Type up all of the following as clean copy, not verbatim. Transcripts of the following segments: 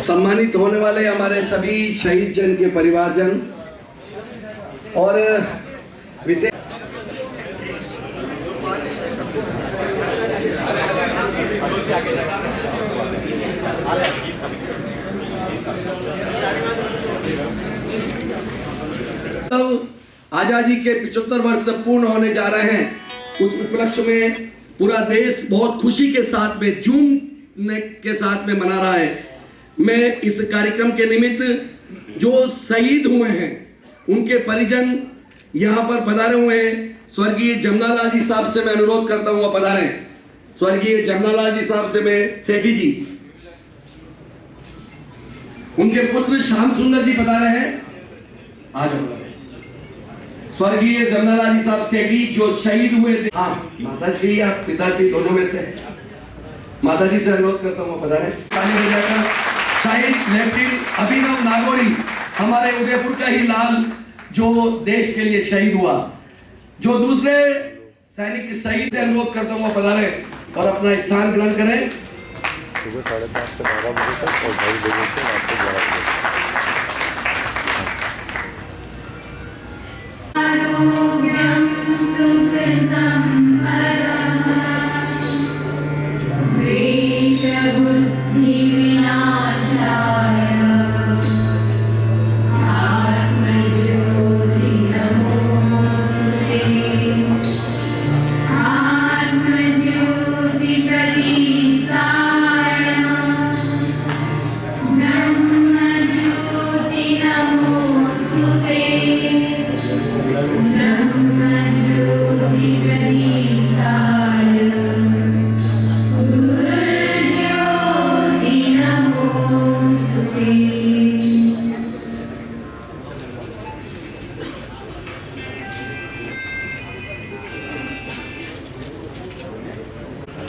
सम्मानित होने वाले हमारे सभी शहीद जन के परिवारजन और विशेष आजादी के 75 वर्ष पूर्ण होने जा रहे हैं। उस उपलक्ष्य में पूरा देश बहुत खुशी के साथ में जूम के साथ में मना रहा है। मैं इस कार्यक्रम के निमित्त जो शहीद हुए हैं उनके परिजन यहाँ पर पधारे हुए हैं। स्वर्गीय जमनालाल जी साहब से मैं अनुरोध करता हूँ पधारें। स्वर्गीय जमनालाल जी साहब से मैं सेठी जी, उनके पुत्र श्याम सुंदर जी पधारे हैं। आ जाओ। स्वर्गीय जमनालाल जी साहब सेठी जो शहीद हुए थे। हाँ, माताश्री या पिताश्री दोनों में से माताजी से अनुरोध करता हूँ पधारें। शहीद लेफ्टिनेंट अभिनव नागोरी, हमारे उदयपुर का ही लाल जो देश के लिए शहीद हुआ, जो दूसरे सैनिक शहीद से अनुरोध करता हूँ पधारें और अपना स्थान ग्रहण करें। सुबह 5:30 से 12 बजे तक और 2:30 बजे से रात को 12 बजे।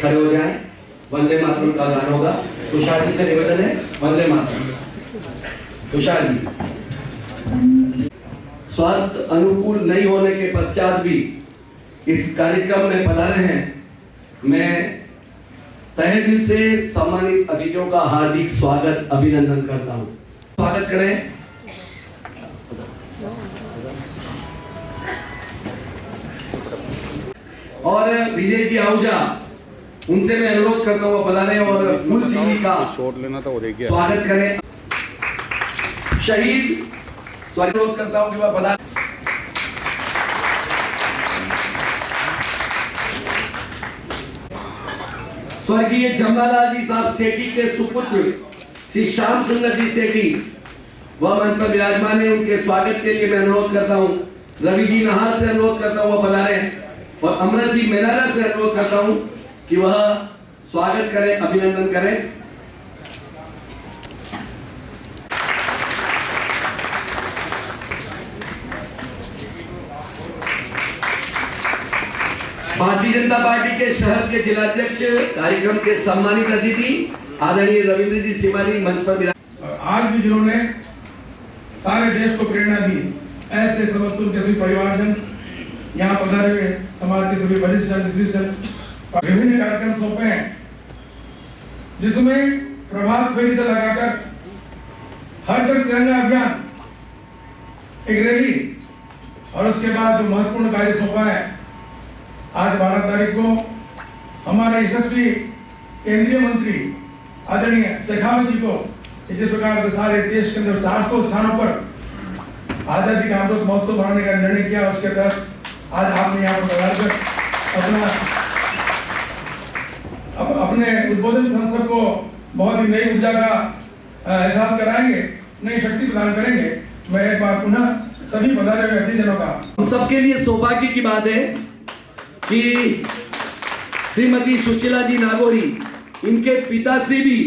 खड़े हो जाएं। वंदे मातरम का गान होगा। तुषार जी से निवेदन है, वंदे मातरम। तुषार जी। स्वास्थ्य अनुकूल नहीं होने के पश्चात भी इस कार्यक्रम में पधारे हैं। मैं तहे दिल से सम्मानित अतिथियों का हार्दिक स्वागत अभिनंदन करता हूं। स्वागत करें। और विजय जी आहूजा, उनसे मैं अनुरोध करता हूँ पधारें और फूल सिंह का शॉट लेना था और एक स्वागत करें। शहीद अनुरोध करता हूँ कि वह पधारें। स्वर्गीय जमनालाल जी साहब सेठी के सुपुत्र श्री श्याम सुंदर जी सेठी वह मंच पर विराजमान है। उनके स्वागत के लिए मैं अनुरोध करता हूँ। रवि जी नहार से अनुरोध करता हूँ वह पधारें और अमृत जी मेनारा से अनुरोध करता हूँ कि वह स्वागत करें, अभिनंदन करें। भारतीय जनता पार्टी के शहर के जिलाध्यक्ष कार्यक्रम के सम्मानित अतिथि आदरणीय रविंद्र जी सिमाली मंच पर आज भी जिन्होंने सारे देश को प्रेरणा दी, ऐसे समस्त के सभी परिवारजन यहाँ पधारे हुए समाज के सभी वरिष्ठ जन, विशिष्ट जन, विभिन्न कार्यक्रम सौंपे हैं जिसमें प्रभात फेरी से लगाकर हर घर तिरंगा अभियान, एक रैली और उसके बाद जो महत्वपूर्ण कार्य सौंपा है। आज 12 तारीख को हमारे यशस्वी केंद्रीय मंत्री आदरणीय शेखावत जी को जिस प्रकार से सारे देश के अंदर 400 स्थानों पर आजादी का अमृत महोत्सव मनाने का निर्णय किया, उसके तहत आज आपने यहाँ पर पधारकर अपने उद्बोधन संसद को बहुत ही नई ऊर्जा का एहसास कराएंगे, नई शक्ति प्रदान करेंगे। मैं एक बार पुनः सभी पधारे हुए अतिथिजनों का हम सबके लिए सौभाग्य की बात है कि श्रीमती सुशीला जी नागोरी, इनके पिताश्री भी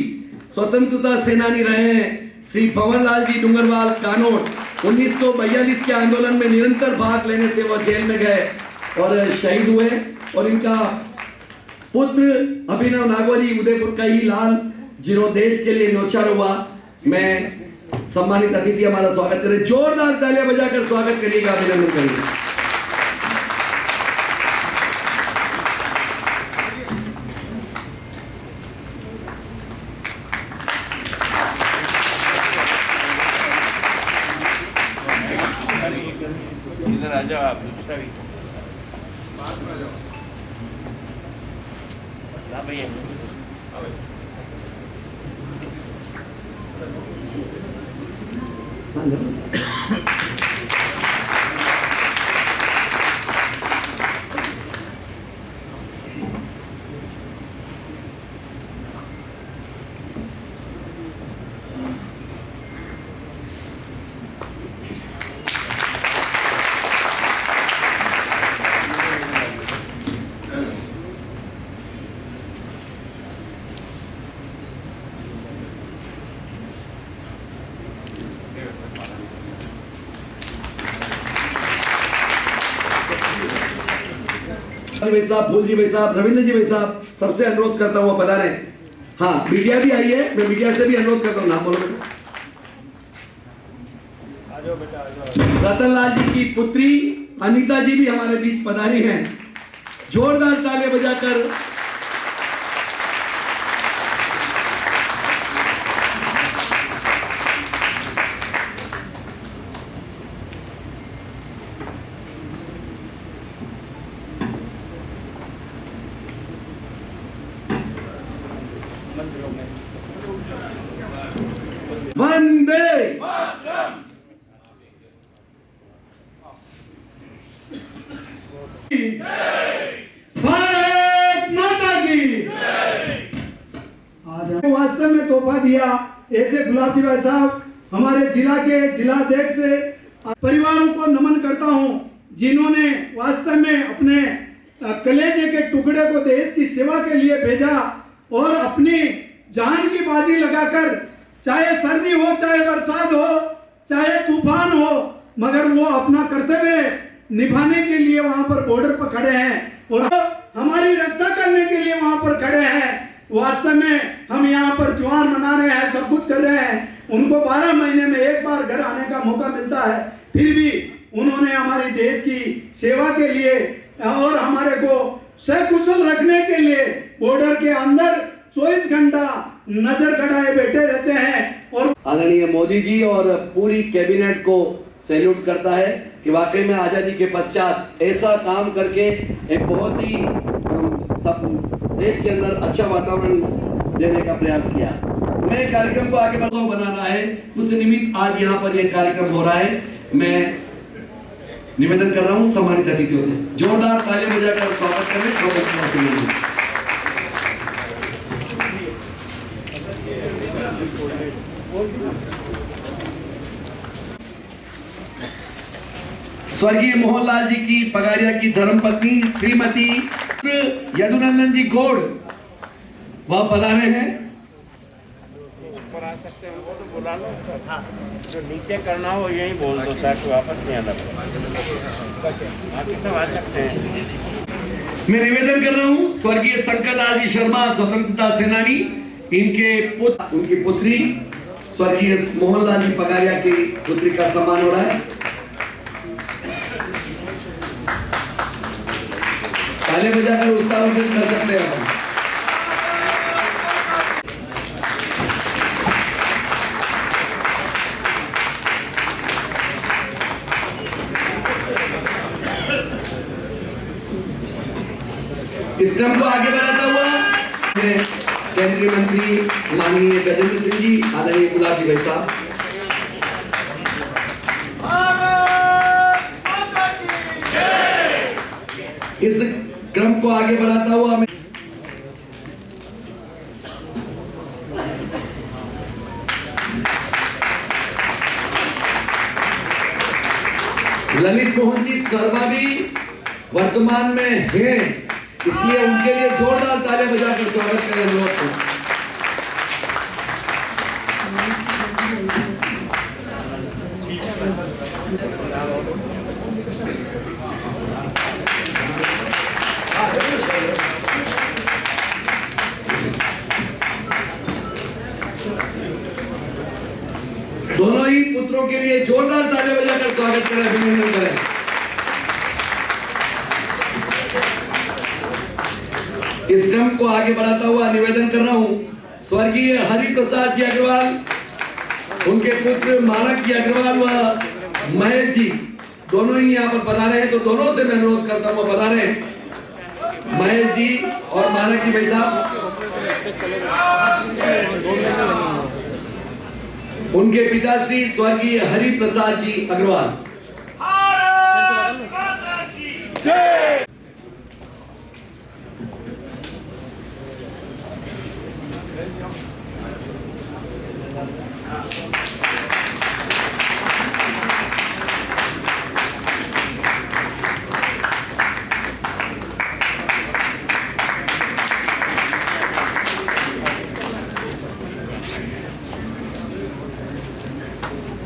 स्वतंत्रता सेनानी रहे हैं। श्री पवनलाल जी डूंगरवाल कानोट 1942 के आंदोलन में निरंतर भाग लेने से वह जेल में गए और शहीद हुए और इनका पुत्र अभिनव नागोरी उदयपुर का ही लाल, जिन्हों देश के लिए न्योछावर हुआ। मैं सम्मानित अतिथि हमारा स्वागत करें, जोरदार तालियां बजाकर स्वागत करिएगा, अभिनंदन करिएगा। जाओ आप दूसरा भी ला भैया भाई साहब, फूल जी भाई साहब, रविंद्र जी भाई साहब, सबसे अनुरोध करता हूँ बता रहे। हाँ, मीडिया भी आई है, मैं मीडिया से भी अनुरोध करता हूँ। नाम बोलो बेटा। रतन लाल जी की पुत्री अनीता जी भी हमारे बीच पधारी हैं। जोरदार तालियां बजाकर वंदे भारत माता की। आज वास्तव में तोहफा दिया ऐसे गुलाब जी भाई साहब, हमारे जिला के जिलाध्यक्ष से परिवारों को नमन करता हूं, जिन्होंने वास्तव में अपने कलेजे के टुकड़े को देश की सेवा के लिए भेजा और अपनी जान की बाजी लगाकर, चाहे सर्दी हो, चाहे बरसात हो, चाहे तूफान हो, मगर वो अपना कर्तव्य निभाने के लिए वहां पर बॉर्डर पर खड़े हैं और हमारी रक्षा करने के लिए वहां पर खड़े हैं। वास्तव में हम यहाँ पर त्योहार मना रहे हैं, सब कुछ कर रहे हैं। उनको 12 महीने में एक बार घर आने का मौका मिलता है, फिर भी उन्होंने हमारे देश की सेवा के लिए और हमारे को सकुशल रखने के लिए बॉर्डर के अंदर 24 घंटा नजर गड़ाए बैठे रहते हैं। और आदरणीय मोदी जी और पूरी कैबिनेट को सैल्यूट करता है कि वाकई में आजादी के पश्चात ऐसा काम करके एक बहुत ही सब देश के अंदर अच्छा वातावरण देने का प्रयास किया। मैं कार्यक्रम को आगे बनाना है, उस निमित्त आज यहाँ पर यह कार्यक्रम हो रहा है। मैं निवेदन कर रहा हूँ सम्मानित अतिथियों से जोरदार तालियां बजाकर स्वागत करें। स्वर्गीय मोहनलाल जी की पगारिया की धर्मपत्नी श्रीमती यदुनंदन जी गौड़ वह पधारे हैं। ऊपर आ सकते हैं, वो तो बुला लो। जो नीचे करना हो यही बोल दो ताकि वापस नहीं आना पड़े। बाकी सब आ सकते हैं। मैं निवेदन कर रहा हूँ स्वर्गीय शंकरलाल जी शर्मा स्वतंत्रता सेनानी, उनकी पुत्री स्वर्गीय मोहनलाल जी पगारिया की पुत्री का सम्मान हो रहा है। ताली बजाकर उत्साह कर सकते हैं हम। इस क्रम को आगे बढ़ाता हुआ केंद्रीय मंत्री माननीय गजेंद्र सिंह जी, आदरणीय गुलाब जी भाई साहब, इस क्रम को आगे बढ़ाता हुआ मैं ललित मोहन जी शर्मा भी वर्तमान में हैं, इसलिए उनके लिए जोरदार तालियां बजाकर स्वागत करें अनुरोध को। दोनों ही पुत्रों के लिए जोरदार तालियां बजाकर स्वागत करें, अभिनंदन करें। इस क्रम को आगे बढ़ाता हुआ निवेदन कर रहा हूं स्वर्गीय हरि प्रसाद जी अग्रवाल, उनके पुत्र मानक जी अग्रवाल व महेश जी दोनों ही यहाँ पर पधारे हैं, तो दोनों से मैं अनुरोध करता हूँ पधारे महेश जी और मानकी भाई साहब, उनके पिताश्री स्वर्गीय हरि प्रसाद जी अग्रवाल।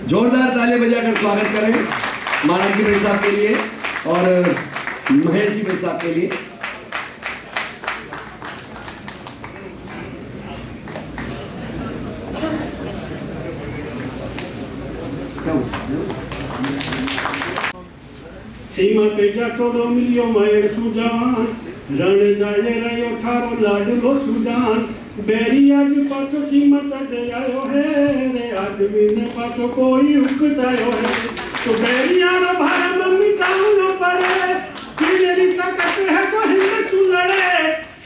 जोरदार ताली बजाकर स्वागत करें मानकी भाई साहब के लिए और महेश जी भाई साहब के लिए। सीमा पे जाटोड़ो मिलियो मायर सुजान रण जाए रयो ठारो लाडलो सुजान बेरी आज पाछो सीमा चढ़े आयो है रे आज बिने पाछो कोई उकतायो है तो बेरी आरो भारा मम्मी ताऊ न पड़े तेरी ताकत है तो हिम्मत तू लड़े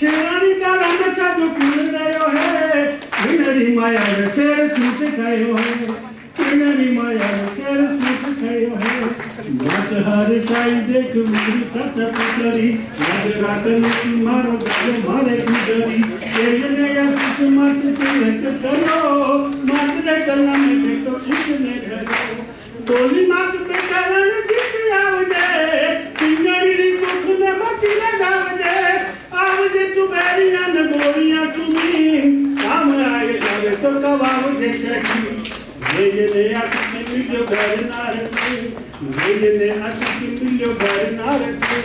शेरानी का नशा जो पूर गयो है बिनरी माया रे शेर टूट गयो है बिनरी माया रे शेर टूट गयो है बात हर साई देख मुरी तसा पुतरी आज रात में मारो गाले मारे गुजरी तेरे ने या कुछ मत के करो मत दे चलना में बेटो इसने घरो गोली माच पे कारण जीत आवजे सिंगड़ी री कुख ने मचले जावजे आवजे तू बेरियां न गोलियां चुमी काम आए जावे तो कवावजे छकी भेजने आती मिलो घर नारसी भेजने आती मिलो घर नारसी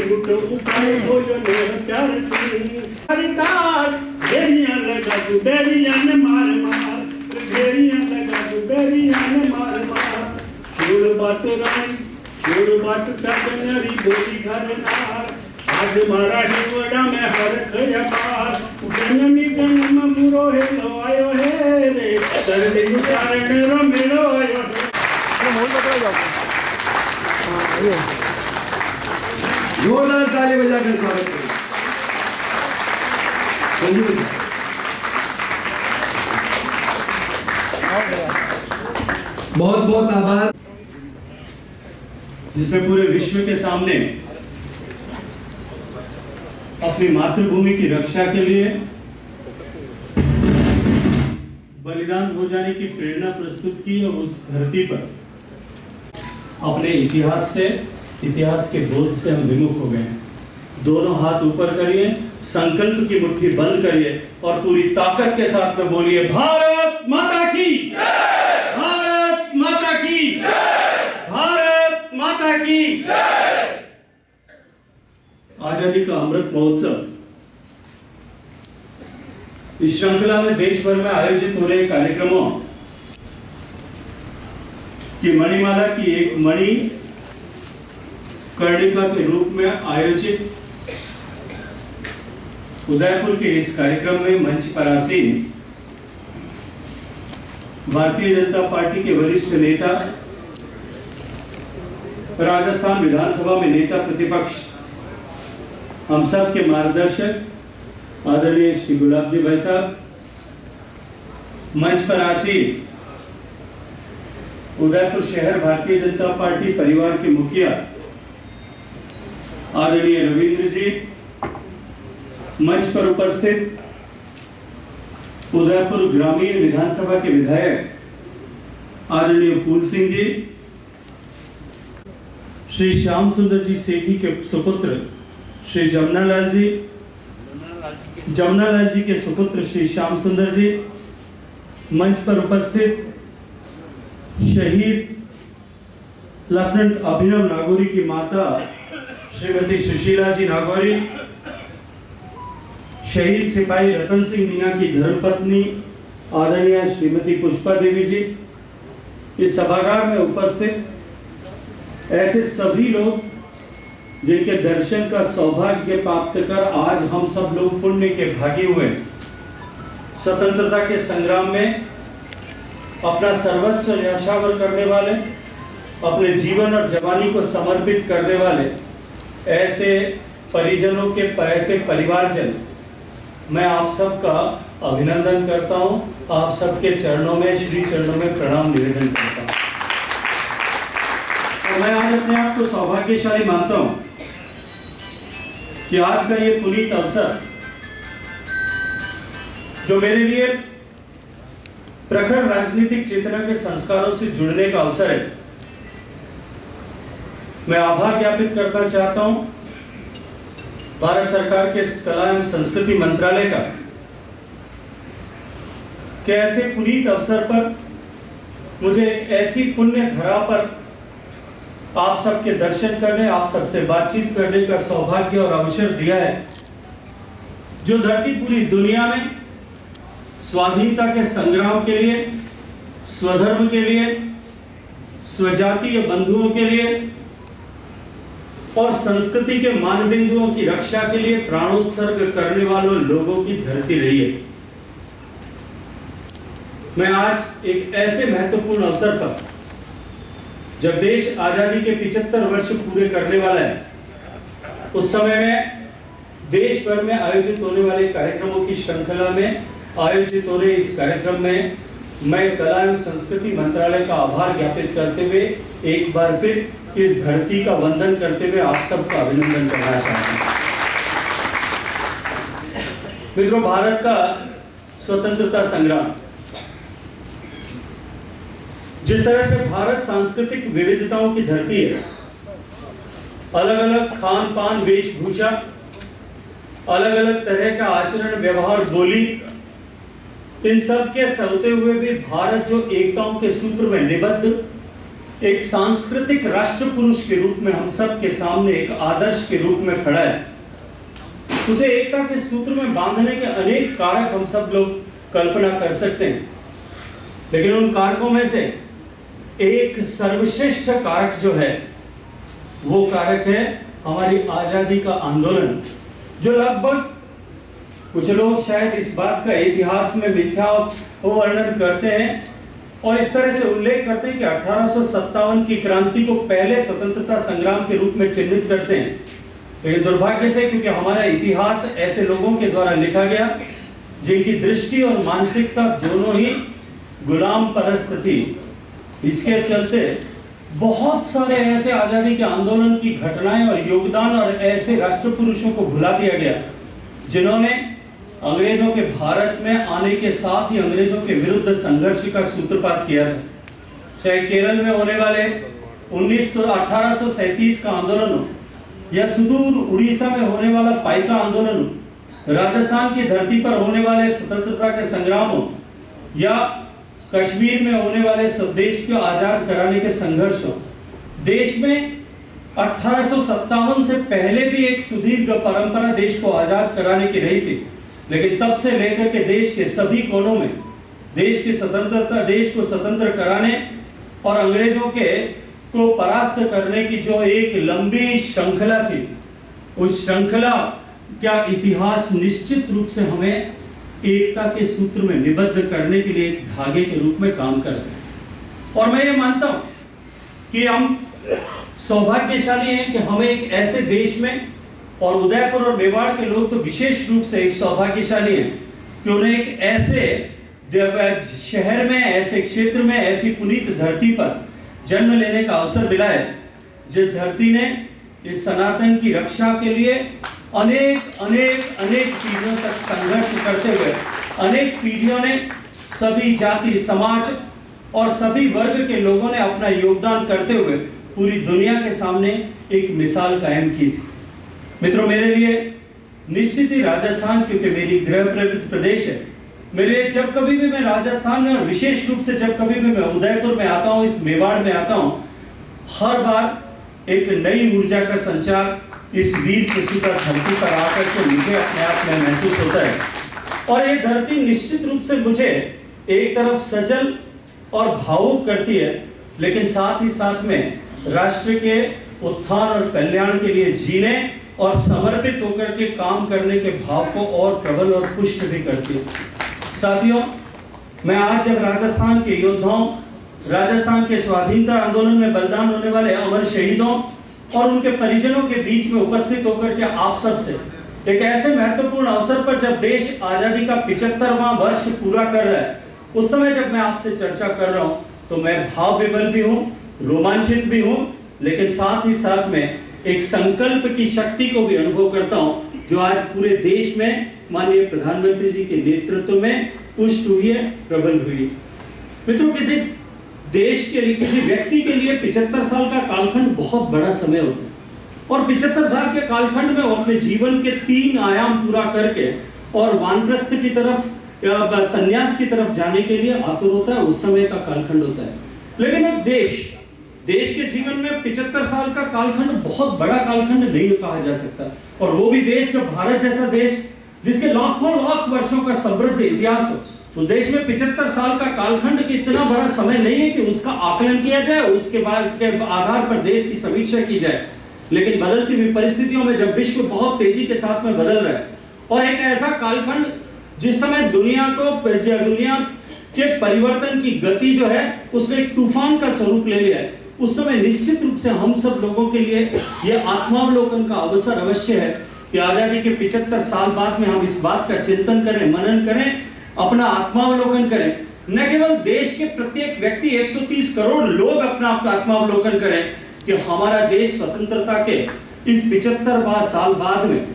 गुटो उपाय हो जो मेरा प्यार से हरितार बेरियां लगा तू बेरियां ने मार मार बेरियां लगा तू बेरियां ने मार मार छोड़ बात राई छोड़ बात सजनरी बोली घर नार आज मारा हिवड़ा में हर खया पार जननी जन्म मुरो है लो आयो है रे दर्द गुजारण रो मेलो आयो जोरदार ताली बजाकर स्वागत करें। बहुत बहुत आभार। जिसने पूरे विश्व के सामने अपनी मातृभूमि की रक्षा के लिए बलिदान हो जाने की प्रेरणा प्रस्तुत की और उस धरती पर अपने इतिहास के बोध से हम विमुख हो गए हैं। दोनों हाथ ऊपर करिए, संकल्प की मुट्ठी बंद करिए और पूरी ताकत के साथ में बोलिए भारत माता की, भारत माता की, भारत माता की। आजादी का अमृत महोत्सव इस श्रृंखला में देश भर में आयोजित हो रहे कार्यक्रमों की मणिमाला की एक मणि कर्णिका के रूप में आयोजित उदयपुर के इस कार्यक्रम में मंच पर आसीन भारतीय जनता पार्टी के वरिष्ठ नेता, राजस्थान विधानसभा में नेता प्रतिपक्ष, हम सब के मार्गदर्शक आदरणीय श्री गुलाब जी भाई साहब, मंच पर आसीन उदयपुर शहर भारतीय जनता पार्टी परिवार के मुखिया आदरणीय रविंद्र जी, मंच पर उपस्थित उदयपुर ग्रामीण विधानसभा के विधायक आदरणीय फूल सिंह जी, श्री श्याम सुंदर जी सेठी के सुपुत्र श्री जमुनालाल जी के सुपुत्र श्री श्याम सुंदर जी, मंच पर उपस्थित शहीद लेफ्टिनेंट अभिनव नागौरी की माता श्रीमती सुशीला जी नागौरी, शहीद सिपाही रतन सिंह मीना की धर्मपत्नी आदरणीय श्रीमती पुष्पा देवी जी, इस सभागार में उपस्थित ऐसे सभी लोग जिनके दर्शन का सौभाग्य प्राप्त कर आज हम सब लोग पुण्य के भागी हुए, स्वतंत्रता के संग्राम में अपना सर्वस्व न्यौछावर करने वाले अपने जीवन और जवानी को समर्पित करने वाले ऐसे परिजनों के ऐसे परिवारजन, मैं आप सबका अभिनंदन करता हूं। आप सबके चरणों में, श्री चरणों में प्रणाम निवेदन करता हूं। और मैं आज अपने आप को सौभाग्यशाली मानता हूं कि आज का ये पुनीत अवसर जो मेरे लिए प्रखर राजनीतिक चेतना के संस्कारों से जुड़ने का अवसर है। मैं आभार ज्ञापित करना चाहता हूं भारत सरकार के कला एवं संस्कृति मंत्रालय का कि ऐसे पुनीत अवसर पर मुझे एक ऐसी पुण्य धरा पर आप सबके दर्शन करने, आप सबसे बातचीत करने का सौभाग्य और अवसर दिया है, जो धरती पूरी दुनिया में स्वाधीनता के संग्राम के लिए, स्वधर्म के लिए, स्वजातीय बंधुओं के लिए और संस्कृति के मानबिंदुओं की रक्षा के लिए प्राणोत्सर्ग करने वालों लोगों की धरती रही है। मैं आज एक ऐसे महत्वपूर्ण अवसर पर, जब देश आजादी के 75 वर्ष पूरे करने वाला है, उस समय में देश भर में आयोजित होने वाले कार्यक्रमों की श्रृंखला में आयोजित हो रहे इस कार्यक्रम में मैं कला एवं संस्कृति मंत्रालय का आभार ज्ञापित करते हुए एक बार फिर इस धरती का वंदन करते हुए आप सबका अभिनंदन करना चाहता हूं। मित्रों, भारत का स्वतंत्रता संग्राम, जिस तरह से भारत सांस्कृतिक विविधताओं की धरती है, अलग अलग खान पान, वेशभूषा, अलग अलग तरह का आचरण, व्यवहार, बोली, इन सब के होते हुए भी भारत जो एकताओं के सूत्र में निबद्ध एक सांस्कृतिक राष्ट्र पुरुष के रूप में हम सब के सामने एक आदर्श के रूप में खड़ा है। उसे एकता के सूत्र में बांधने के अनेक कारक हम सब लोग कल्पना कर सकते हैं, लेकिन उन कारकों में से एक सर्वश्रेष्ठ कारक जो है वो कारक है हमारी आजादी का आंदोलन, जो लगभग कुछ लोग शायद इस बात का इतिहास में मिथ्या वर्णन करते हैं और इस तरह से उल्लेख करते हैं कि 1857 की क्रांति को पहले स्वतंत्रता संग्राम के रूप में चिन्हित करते हैं। लेकिन दुर्भाग्य से, क्योंकि हमारा इतिहास ऐसे लोगों के द्वारा लिखा गया जिनकी दृष्टि और मानसिकता दोनों ही गुलाम परस्त थी, इसके चलते बहुत सारे ऐसे आजादी के आंदोलन की घटनाएं और योगदान और ऐसे राष्ट्र पुरुषों को भुला दिया गया जिन्होंने अंग्रेजों के भारत में आने के साथ ही अंग्रेजों के विरुद्ध संघर्ष का सूत्रपात किया था। चाहे केरल में होने वाले 1837 का आंदोलन हो, या सुदूर उड़ीसा में होने वाला पाइका आंदोलन हो, राजस्थान की धरती पर होने वाले स्वतंत्रता के संग्राम हो, या कश्मीर में होने वाले स्वदेश को आजाद कराने के संघर्ष हो। देश में 1857 से पहले भी एक सुदीर्घ परंपरा देश को आजाद कराने की रही थी, लेकिन तब से लेकर के देश के सभी कोनों में देश को स्वतंत्र कराने और अंग्रेजों को परास्त करने की जो एक लंबी श्रृंखला थी, उस श्रृंखला का इतिहास निश्चित रूप से हमें एकता के सूत्र में निबद्ध करने के लिए एक धागे के रूप में काम करते हैं। और मैं ये मानता हूं कि हम सौभाग्यशाली हैं कि हमें एक ऐसे देश में, और उदयपुर और मेवाड़ के लोग तो विशेष रूप से एक सौभाग्यशाली हैं कि उन्हें एक ऐसे शहर में, ऐसे क्षेत्र में, ऐसी पुनीत धरती पर जन्म लेने का अवसर मिला है, जिस धरती ने इस सनातन की रक्षा के लिए अनेक अनेक अनेक पीढ़ियों तक संघर्ष करते हुए, अनेक पीढ़ियों ने, सभी जाति, समाज और सभी वर्ग के लोगों ने अपना योगदान करते हुए पूरी दुनिया के सामने एक मिसाल कायम की थी। मित्रों, मेरे लिए निश्चित ही राजस्थान, क्योंकि मेरी गृह प्रदेश है, मेरे लिए जब कभी भी मैं राजस्थान में, और विशेष रूप से जब कभी भी मैं उदयपुर में आता हूँ, इस मेवाड़ में आता हूँ, हर बार एक नई ऊर्जा का संचार इस वीर प्रसूता धरती पर आकर के मुझे अपने आप में महसूस होता है। और ये धरती निश्चित रूप से मुझे एक तरफ सजल और भावुक करती है, लेकिन साथ ही साथ में राष्ट्र के उत्थान और कल्याण के लिए जीने और समर्पित होकर के काम करने के भाव को और प्रबल और पुष्ट भी करती है। साथियों, मैं आज जब राजस्थान के योद्धाओं राजस्थान के स्वाधीनता आंदोलन में बलिदान होने वाले अमर शहीदों और उनके परिजनों के बीच में उपस्थित होकर के आप सब से एक ऐसे महत्वपूर्ण अवसर पर जब देश आजादी का 75वां वर्ष पूरा कर रहा है, उस समय जब मैं आपसे चर्चा कर रहा हूं तो मैं भाव विवल भी हूं, रोमांचित भी हूं, लेकिन साथ ही साथ में एक संकल्प की शक्ति को भी अनुभव करता हूं जो आज पूरे देश में माननीय प्रधानमंत्री जी के नेतृत्व में पुष्ट हुई है, प्रबल हुई। मित्रों, किसी देश के लिए, किसी व्यक्ति के लिए 75 साल का कालखंड बहुत बड़ा समय होता है और 75 साल के कालखंड में वो अपने जीवन के 3 आयाम पूरा करके और वानप्रस्थ की तरफ या संन्यास की तरफ जाने के लिए आतुर होता है, उस समय का कालखंड होता है। लेकिन एक देश के जीवन में 75 साल का कालखंड बहुत बड़ा कालखंड नहीं कहा जा सकता, और वो भी देश जो भारत जैसा देश जिसके लाखों लाख वर्षों का समृद्ध इतिहास हो, उस देश में 75 साल का कालखंड की इतना बड़ा समय नहीं है कि उसका आकलन किया जाए, उसके बाद के आधार पर देश की समीक्षा की जाए। लेकिन बदलती हुई परिस्थितियों में जब विश्व बहुत तेजी के साथ में बदल रहा है और एक ऐसा कालखंड जिस समय दुनिया के परिवर्तन की गति जो है उसने एक तूफान का स्वरूप ले लिया है, उस समय निश्चित रूप से हम सब लोगों के लिए यह आत्मावलोकन का अवसर अवश्य है कि आजादी के 75 साल बाद में हम इस बात का चिंतन करें, मनन करें, अपना आत्मावलोकन करें। न केवल देश के प्रत्येक व्यक्ति 130 करोड़ लोग अपना आत्मावलोकन करें कि हमारा देश स्वतंत्रता के इस 75वां साल बाद में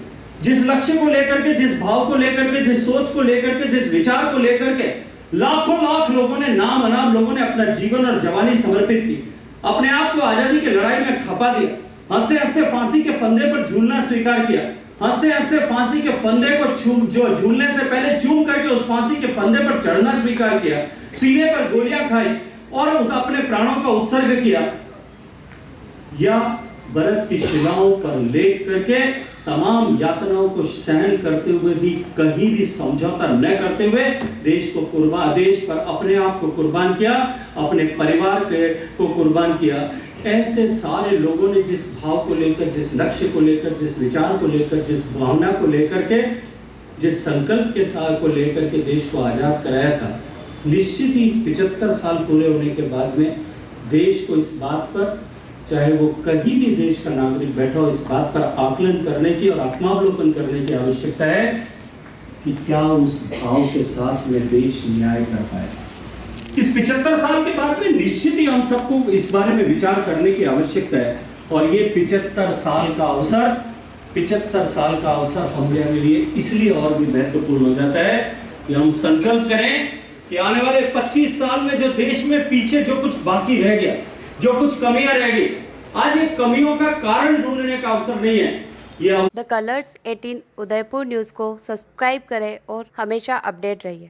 जिस लक्ष्य को लेकर के, जिस भाव को लेकर के, जिस सोच को लेकर के, जिस विचार को लेकर के लाखों लाख लोगों ने, नाम अनाम लोगों ने अपना जीवन और जवानी समर्पित की, अपने आप को आजादी की लड़ाई में खपा दिया, हंसते हंसते फांसी के फंदे पर झूलना स्वीकार किया, हंसते हंसते फांसी के फंदे को जो झूलने से पहले चूम करके उस फांसी के फंदे पर चढ़ना स्वीकार किया, सीने पर गोलियां खाई और उस अपने प्राणों का उत्सर्ग किया, या बर्फ की शिलाओं पर लेट करके तमाम यातनाओं को सहन करते हुए भी कहीं भी समझौता न करते हुए देश पर अपने आप को कुर्बान किया, अपने परिवार को कुर्बान किया। ऐसे सारे लोगों ने जिस भाव को लेकर, जिस लक्ष्य को लेकर, जिस विचार को लेकर, जिस भावना को लेकर के, जिस संकल्प के साथ को लेकर के देश को आजाद कराया था, निश्चित ही इस 75 साल पूरे होने के बाद में देश को इस बात पर, चाहे वो कहीं भी देश का नागरिक बैठा हो, इस बात पर आकलन करने की और आत्मावलोकन करने की आवश्यकता है कि क्या उस भाव के साथ में देश न्याय कर पाएगा। इस 75 साल के बाद में निश्चित ही हम सबको इस बारे में विचार करने की आवश्यकता है, और ये 75 साल का अवसर हमारे लिए इसलिए और भी महत्वपूर्ण हो जाता है कि हम संकल्प करें कि आने वाले 25 साल में जो देश में पीछे जो कुछ बाकी रह गया, जो कुछ कमियां रह गई, आज ये कमियों का कारण ढूंढने का अवसर नहीं है। द कलर्स 18 उदयपुर न्यूज़ को सब्सक्राइब करें और हमेशा अपडेट रहिए।